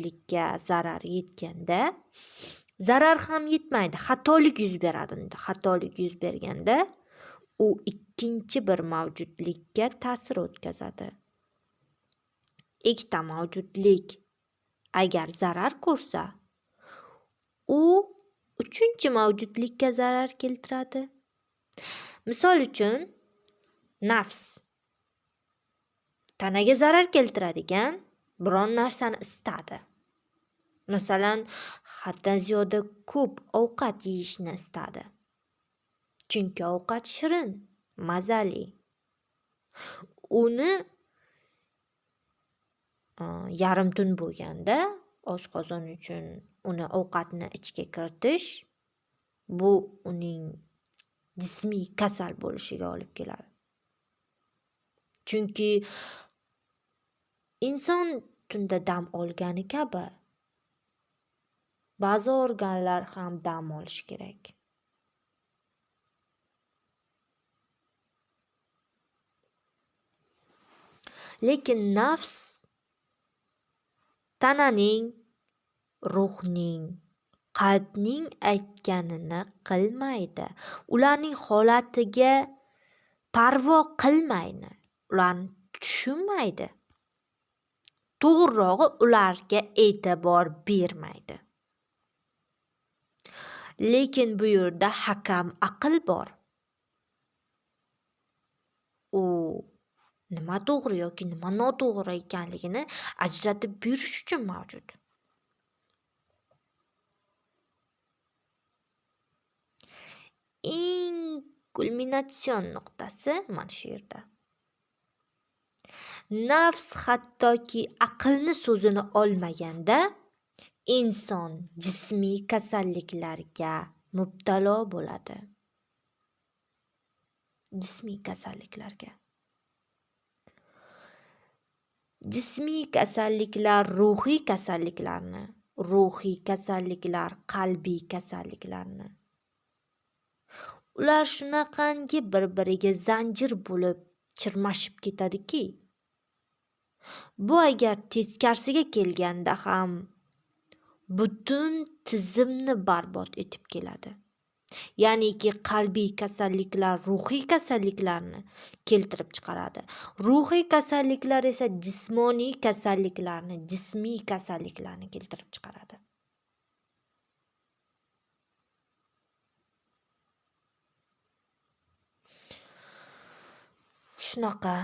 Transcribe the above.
mavjudlikka zarar yetganda, zarar ham yetmaydi, xatolik yuz beradi. Unda xatolik yuz berganda u ikkinchi bir mavjudlikka ta'sir o'tkazadi. Ikkita mavjudlik agar zarar ko'rsa, u uchinchi mavjudlikka zarar keltiradi. Misol uchun, nafs tanaga zarar keltiradigan biron narsani istadi. Masalan, haddan ziyoda ko'p ovqat yeyishni istadi. Chunki ovqat shirin, mazali. Uni yarim tun bo'lganda oshqozon uchun uni ovqatni ichga kiritish, bu uning jismiy kasal bo'lishiga olib keladi. Chunki inson tunda dam olgani kabi ba'zi organlar ham dam olishi kerak. Lekin nafs tananing, ruhning, qalbning aytganini qilmaydi. Ularning holatiga parvo qilmaydi. Ularni tushunmaydi. To'g'rirog'i, ularga e'tibor bermaydi. Lekin bu yerda hakam aql bor. U nima to'g'ri yoki nima noto'g'ri ekanligini ajratib berish uchun mavjud. Eng kulminatsion nuqtasi mana shu yerda. Nafs hattoki aqlni so'zini olmaganda inson jismiy kasalliklarga mubtalo bo'ladi. Jismiy kasalliklarga. Jismiy kasalliklar ruhiy kasalliklarni, ruhiy kasalliklar qalbiy kasalliklarni. Ular shunaqangi bir-biriga zanjir bo'lib chirmashib ketadiki, bu agar teskarisiga kelganda ham butun tizimni barbod etib keladi. Ya'niki qalbiy kasalliklar ruhiy kasalliklarni keltirib chiqaradi. Ruhiy kasalliklar esa jismoniy kasalliklarni, jismiy kasalliklarni keltirib chiqaradi. Shunaqa